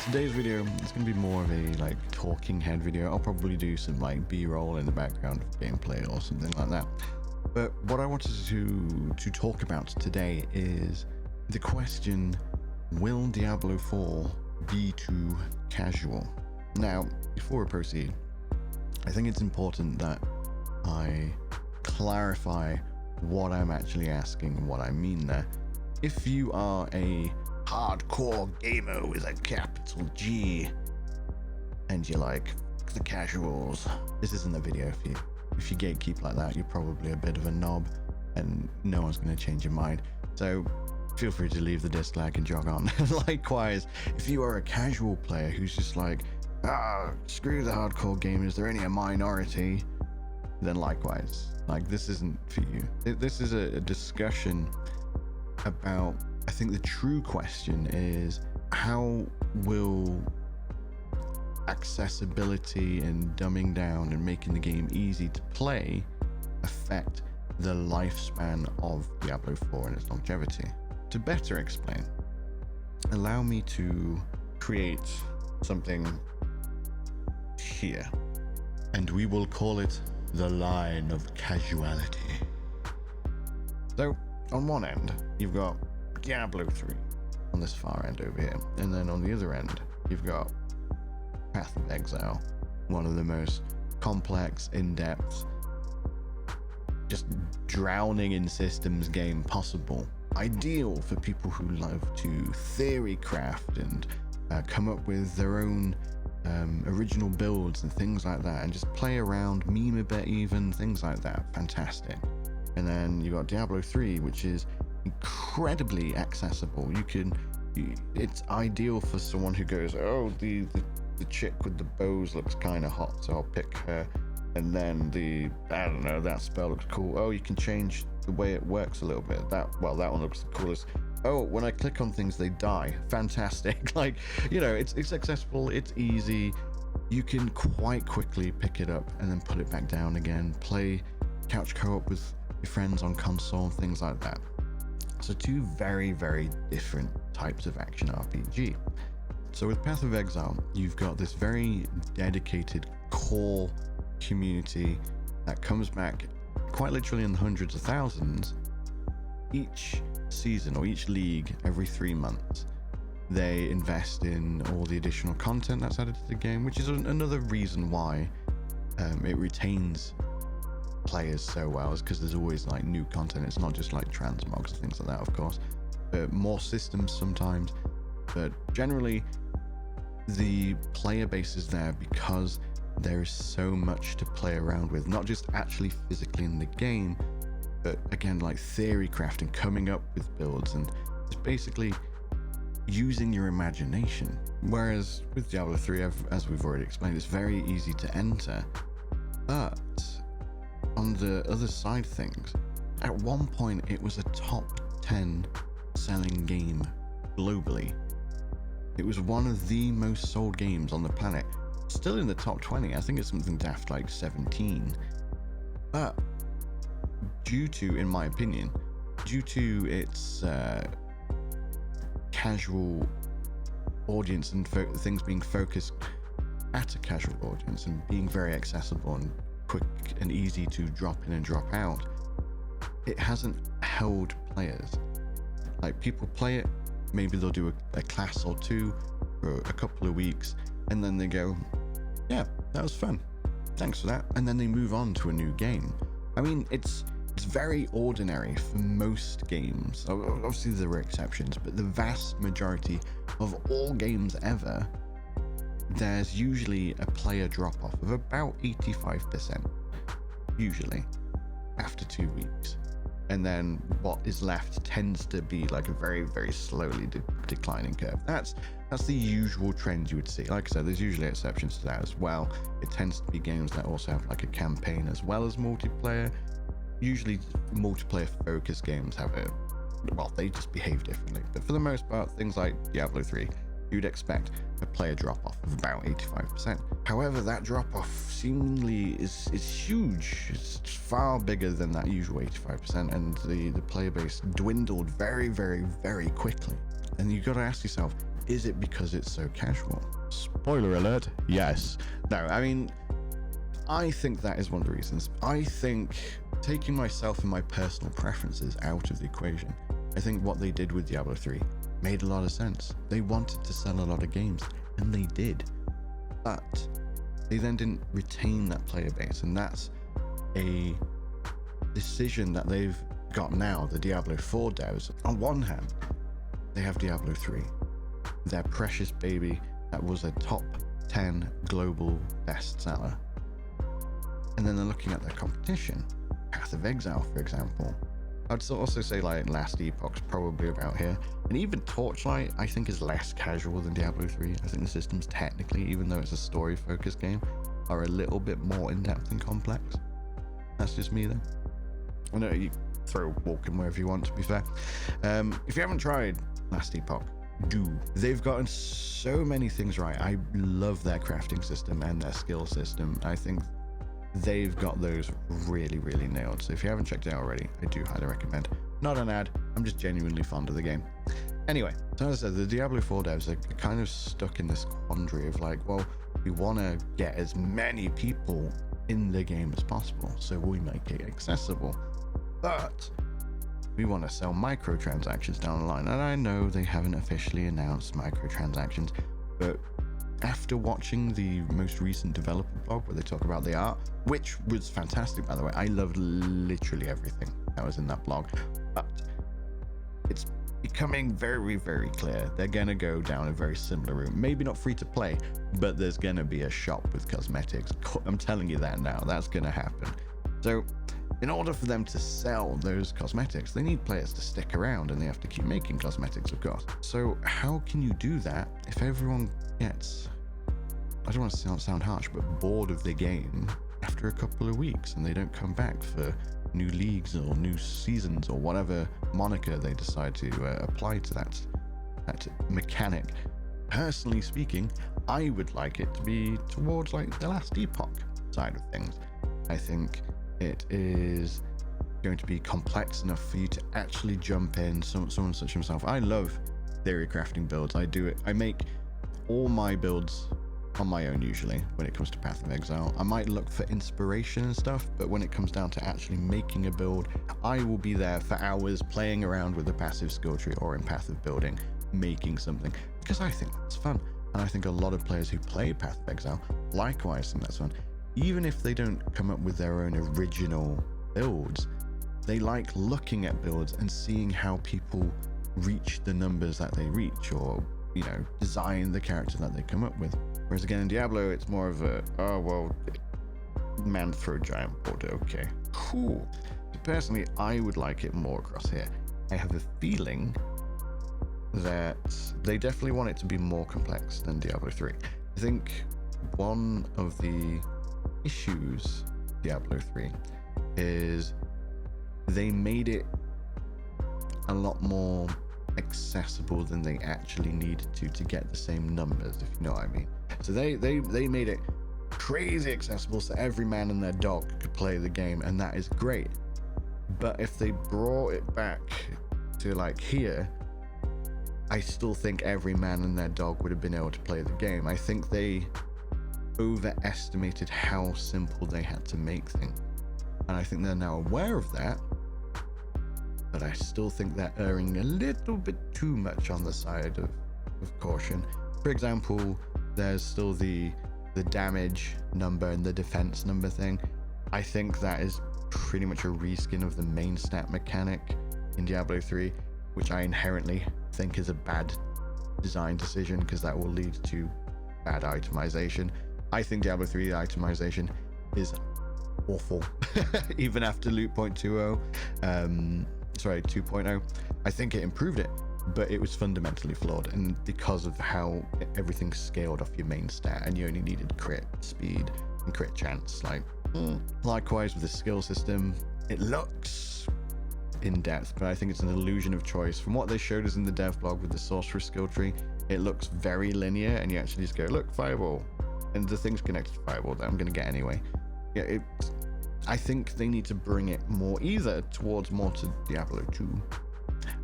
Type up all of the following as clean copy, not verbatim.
today's video is going to be more of a like talking head video. I'll probably do some like b-roll in the background of gameplay or something like that. But what I wanted to talk about today is the question, will Diablo 4 be too casual? Now, before we proceed, I think it's important that I clarify what I'm actually asking and what I mean there. If you are a hardcore gamer with a capital G and you like the casuals, this isn't a video for you. If you gatekeep like that, you're probably a bit of a knob and no one's going to change your mind. So feel free to leave the disc lag and jog on. Likewise, if you are a casual player who's just like, screw the hardcore gamers, they're only a minority, then likewise, like this isn't for you. This is a discussion about, I think the true question is, how will accessibility and dumbing down and making the game easy to play affect the lifespan of Diablo 4 and its longevity? To better explain, allow me to create something here, and we will call it the Line of Casuality. So on one end, you've got Diablo 3 on this far end over here, and then on the other end, you've got Path of Exile, one of the most complex, in-depth, just drowning in systems game possible. Ideal for people who love to theory craft and come up with their own original builds and things like that, and just play around, meme a bit even, things like that. Fantastic. And then you got Diablo 3, which is incredibly accessible. It's ideal for someone who goes, oh, the chick with the bows looks kind of hot, so I'll pick her. And then I don't know, that spell looks cool. Oh, you can change the way it works a little bit. That one looks the coolest. Oh, when I click on things, they die. Fantastic. Like, you know, it's accessible, it's easy. You can quite quickly pick it up and then put it back down again. Play couch co-op with your friends on console and things like that. So two very, very different types of action RPG. So with Path of Exile, you've got this very dedicated core community that comes back quite literally in the hundreds of thousands each season, or each league every 3 months. They invest in all the additional content that's added to the game, which is another reason why it retains players so well, is because there's always like new content. It's not just like transmogs and things like that, of course, but more systems sometimes. But generally the player base is there because there is so much to play around with, not just actually physically in the game, but again, like theory crafting, coming up with builds, and just basically using your imagination. Whereas with Diablo 3, as we've already explained, it's very easy to enter. But on the other side of things, at one point it was a top 10 selling game globally. It was one of the most sold games on the planet. Still in the top 20. I think it's something daft like 17. But due to, in my opinion, due to its casual audience and things being focused at a casual audience and being very accessible and quick and easy to drop in and drop out, it hasn't held players. Like, people play it, maybe they'll do a class or two for a couple of weeks, and then they go, yeah, that was fun, thanks for that, and then they move on to a new game. I mean, it's very ordinary for most games. Obviously there are exceptions, but the vast majority of all games ever, there's usually a player drop-off of about 85%, usually, after 2 weeks. And then what is left tends to be like a very, very slowly declining curve. That's the usual trend you would see. Like I said, there's usually exceptions to that as well. It tends to be games that also have like a campaign as well as multiplayer. Usually multiplayer focused games have they just behave differently. But for the most part, things like Diablo 3, you'd expect a player drop-off of about 85%. However, that drop-off seemingly is huge. It's far bigger than that usual 85%, and the player base dwindled very, very, very quickly. And you've got to ask yourself, Is it because it's so casual? Spoiler alert, yes. No, I mean, I think that is one of the reasons. I think taking myself and my personal preferences out of the equation, I think what they did with Diablo 3 made a lot of sense. They wanted to sell a lot of games, and they did. But they then didn't retain that player base, and that's a decision that they've got now, the Diablo 4 devs. On one hand, they have Diablo 3, their precious baby that was a top 10 global bestseller. And then they're looking at their competition, Path of Exile, for example. I'd also say like Last Epoch's probably about here. And even Torchlight, I think, is less casual than Diablo 3. I think the systems technically, even though it's a story-focused game, are a little bit more in-depth and complex. That's just me, though. I know you throw walking wherever you want, to be fair. If you haven't tried Last Epoch, do. They've gotten so many things right. I love their crafting system and their skill system. I think they've got those really, really nailed. So if you haven't checked it out already, I do highly recommend. Not an ad, I'm just genuinely fond of the game. Anyway, so as I said, the Diablo 4 devs are kind of stuck in this quandary of like, well, we want to get as many people in the game as possible, so we make it accessible. But we want to sell microtransactions down the line. And I know they haven't officially announced microtransactions, but after watching the most recent developer blog where they talk about the art, which was fantastic, by the way, I loved literally everything that was in that blog, but it's becoming very, very clear they're gonna go down a very similar route. Maybe not free to play, but there's gonna be a shop with cosmetics. I'm telling you that now, that's gonna happen. So in order for them to sell those cosmetics, they need players to stick around, and they have to keep making cosmetics, of course. So how can you do that if everyone gets, I don't want to sound harsh, but bored of the game after a couple of weeks, and they don't come back for new leagues or new seasons or whatever moniker they decide to apply to that mechanic? Personally speaking, I would like it to be towards like the Last Epoch side of things. I think it is going to be complex enough for you to actually jump in. Someone such as myself, I love theory crafting builds. I make all my builds on my own usually when it comes to Path of Exile. I might look for inspiration and stuff, but when it comes down to actually making a build, I will be there for hours playing around with the passive skill tree or in Path of Building, making something, because I think that's fun. And I think a lot of players who play Path of Exile likewise think that's fun. Even if they don't come up with their own original builds, they like looking at builds and seeing how people reach the numbers that they reach, or, you know, design the character that they come up with. Whereas again in Diablo, it's more of a, oh, well, man throw giant board, okay, cool. So personally, I would like it more across here. I have a feeling that they definitely want it to be more complex than Diablo 3. I think one of the issues Diablo 3 is they made it a lot more accessible than they actually needed to get the same numbers, if you know what I mean. So they made it crazy accessible so every man and their dog could play the game, and that is great. But if they brought it back to like here, I still think every man and their dog would have been able to play the game. I think they overestimated how simple they had to make things, and I think they're now aware of that, but I still think they're erring a little bit too much on the side of caution. For example, there's still the damage number and the defense number thing. I think that is pretty much a reskin of the main stat mechanic in Diablo 3, which I inherently think is a bad design decision, because that will lead to bad itemization. I think Diablo 3 itemization is awful, even after Loot Point 2.0. I think it improved it, but it was fundamentally flawed, and because of how everything scaled off your main stat, and you only needed crit speed and crit chance. Likewise with the skill system, it looks in depth, but I think it's an illusion of choice. From what they showed us in the dev blog with the sorcerer skill tree, it looks very linear, and you actually just go, look, fireball, and the thing's connected to fireball that I'm going to get anyway. Yeah, I think they need to bring it more either towards more to Diablo 2,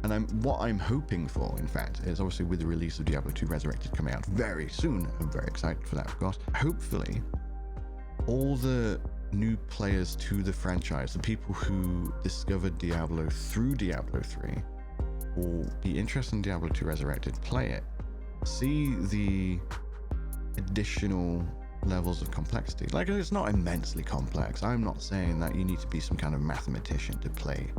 And what I'm hoping for, in fact, is obviously with the release of Diablo 2 Resurrected coming out very soon. I'm very excited for that, of course. Hopefully, all the new players to the franchise, the people who discovered Diablo through Diablo 3, will be interested in Diablo 2 Resurrected, play it, see the additional levels of complexity. Like, it's not immensely complex. I'm not saying that you need to be some kind of mathematician to play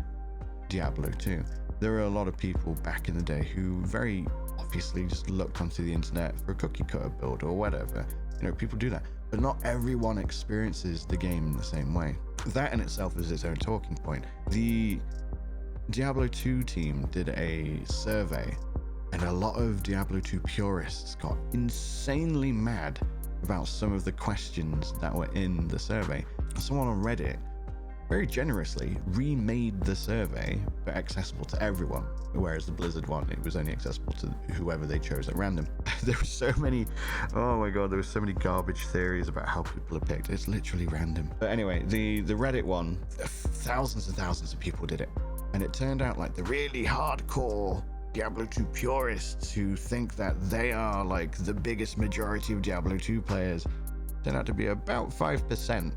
Diablo 2. There are a lot of people back in the day who very obviously just looked onto the internet for a cookie cutter build or whatever. You know, people do that, but not everyone experiences the game in the same way. That in itself is its own talking point. The Diablo 2 team did a survey, and a lot of Diablo 2 purists got insanely mad about some of the questions that were in the survey. Someone on Reddit very generously remade the survey but accessible to everyone, whereas the Blizzard one, it was only accessible to whoever they chose at random. There were so many, oh my god, there were so many garbage theories about how people are picked. It's literally random. But anyway, the Reddit one, thousands and thousands of people did it, and it turned out like the really hardcore Diablo 2 purists who think that they are like the biggest majority of Diablo 2 players turned out to be about 5%.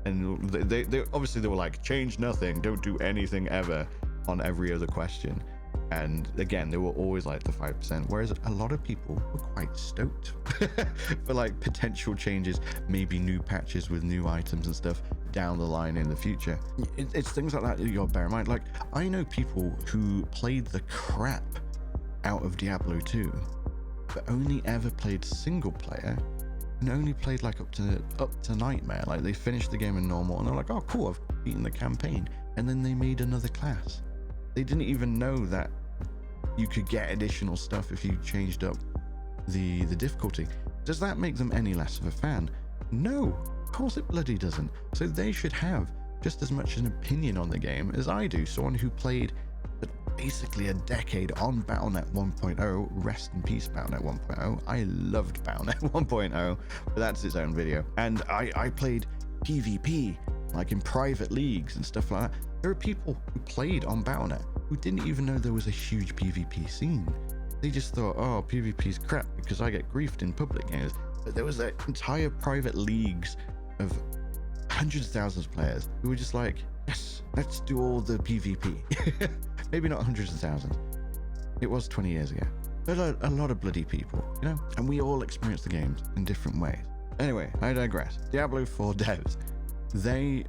And they obviously they were like, change nothing, don't do anything ever on every other question. And again, they were always like the 5%, whereas a lot of people were quite stoked for like potential changes, maybe new patches with new items and stuff down the line in the future. It's things like that you gotta bear in mind. Like, I know people who played the crap out of Diablo 2, but only ever played single player and only played like up to Nightmare. Like, they finished the game in normal and they're like, oh cool, I've beaten the campaign, and then they made another class. They didn't even know that you could get additional stuff if you changed up the difficulty. Does that make them any less of a fan? No, of course it bloody doesn't. So they should have just as much an opinion on the game as I do, someone who played basically a decade on Battle.net 1.0. Rest in peace, Battle.net 1.0. I loved Battle.net 1.0, but that's its own video. And I played PvP, like in private leagues and stuff like that. There are people who played on Battle.net who didn't even know there was a huge PvP scene. They just thought, oh, PvP's crap because I get griefed in public games. But there was entire private leagues of hundreds of thousands of players who were just like, yes, let's do all the PvP. Maybe not hundreds of thousands. It was 20 years ago. But a lot of bloody people, you know? And we all experience the games in different ways. Anyway, I digress. Diablo 4 devs, they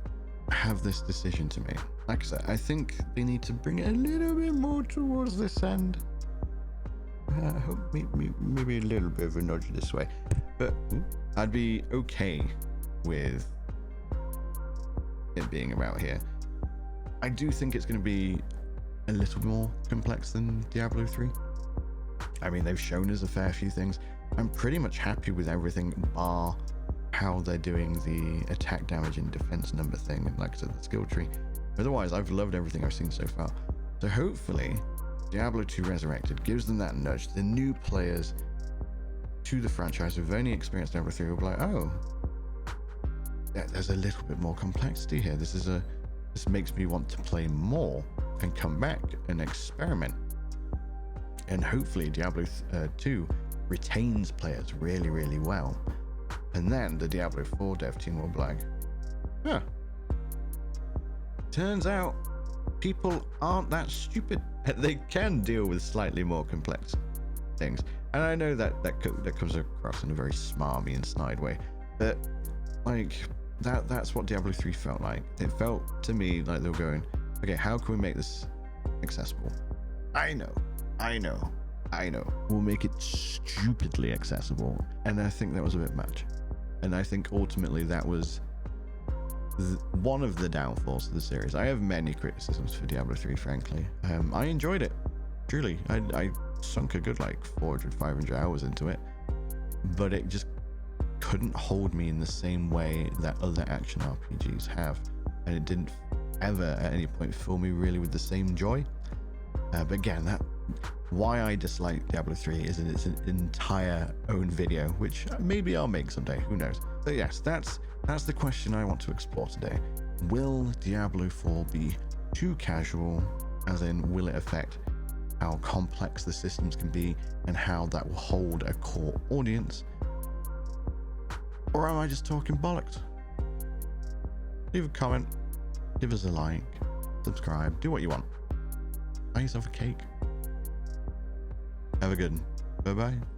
have this decision to make. Like I said, I think they need to bring it a little bit more towards this end. I hope maybe a little bit of a nudge this way. But I'd be okay with it being about here. I do think it's going to be a little more complex than Diablo 3. I mean, they've shown us a fair few things. I'm pretty much happy with everything bar how they're doing the attack damage and defense number thing, and like I said, the skill tree. Otherwise, I've loved everything I've seen so far. So hopefully Diablo 2 Resurrected gives them that nudge. The new players to the franchise who've only experienced Diablo 3 will be like, oh, there's a little bit more complexity here. This makes me want to play more and come back and experiment. And hopefully Diablo 2 retains players really, really well. And then the Diablo 4 dev team will be like, huh, turns out people aren't that stupid. They can deal with slightly more complex things. And I know that comes across in a very smarmy and snide way, but like that's what Diablo 3 felt like. It felt to me like they were going, okay, how can we make this accessible? I know. We'll make it stupidly accessible. And I think that was a bit much. And I think ultimately that was one of the downfalls of the series. I have many criticisms for Diablo 3, frankly. I enjoyed it. Truly. I sunk a good like 400, 500 hours into it. But it just couldn't hold me in the same way that other action RPGs have. And it didn't ever at any point fill me really with the same joy. But again, why I dislike Diablo 3 is in its entire own video, which maybe I'll make someday, who knows. But yes, that's the question I want to explore today. Will Diablo 4 be too casual, as in will it affect how complex the systems can be, and how that will hold a core audience? Or am I just talking bollocks? Leave a comment, give us a like, subscribe, do what you want. Buy yourself a cake. Have a good one. Bye bye.